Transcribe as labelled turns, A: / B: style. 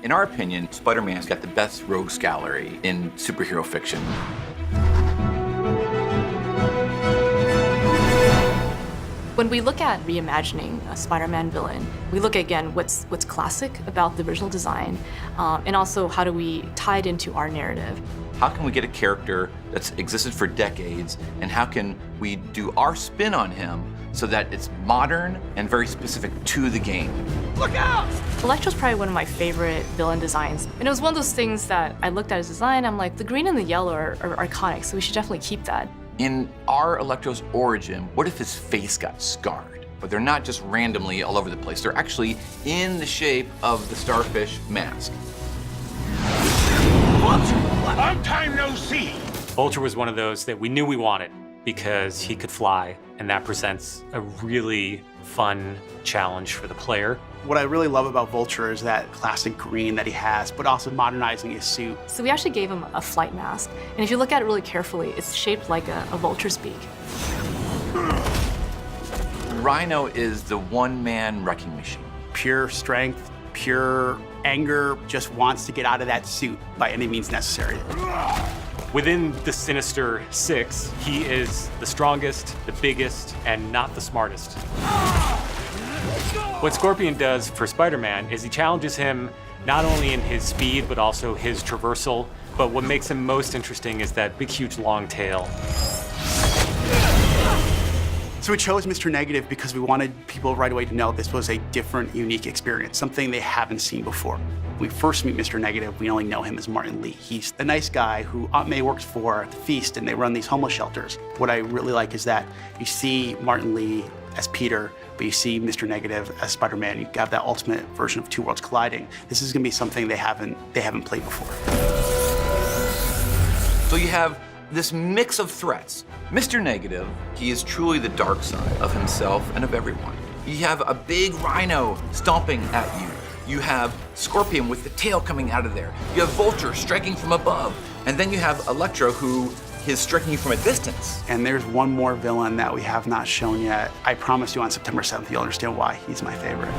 A: In our opinion, Spider-Man's got the best rogues gallery in superhero fiction.
B: When we look at reimagining a Spider-Man villain, we look again what's classic about the original design, and also how do we tie it into our narrative.
A: How can we get a character that's existed for decades, and how can we do our spin on him so that it's modern and very specific to the game?
C: Look out!
B: Electro's probably one of my favorite villain designs. And it was one of those things that I looked at his design, I'm like, the green and the yellow are iconic, so we should definitely keep that.
A: In our Electro's origin, what if his face got scarred? But they're not just randomly all over the place. They're actually in the shape of the starfish mask.
C: Vulture! Long time no see!
D: Vulture was one of those that we knew we wanted because he could fly, and that presents a really fun challenge for the player.
E: What I really love about Vulture is that classic green that he has, but also modernizing his suit.
B: So we actually gave him a flight mask, and if you look at it really carefully, it's shaped like a vulture's beak.
A: Rhyno is the one-man wrecking machine.
E: Pure strength, pure anger, just wants to get out of that suit by any means necessary.
D: Within the Sinister Six, he is the strongest, the biggest, and not the smartest. What Scorpion does for Spider-Man is he challenges him not only in his speed, but also his traversal. But what makes him most interesting is that big, huge, long tail.
E: So we chose Mr. Negative because we wanted people right away to know this was a different, unique experience, something they haven't seen before. When we first meet Mr. Negative, we only know him as Martin Lee. He's the nice guy who Aunt May works for at the Feast, and they run these homeless shelters. What I really like is that you see Martin Lee as Peter, but you see Mr. Negative as Spider-Man. You have that ultimate version of two worlds colliding. This is gonna be something they haven't played before.
A: So you have this mix of threats. Mr. Negative, he is truly the dark side of himself and of everyone. You have a big Rhyno stomping at you. You have Scorpion with the tail coming out of there. You have Vulture striking from above. And then you have Electro, who is striking you from a distance.
E: And there's one more villain that we have not shown yet. I promise you on September 7th, you'll understand why he's my favorite.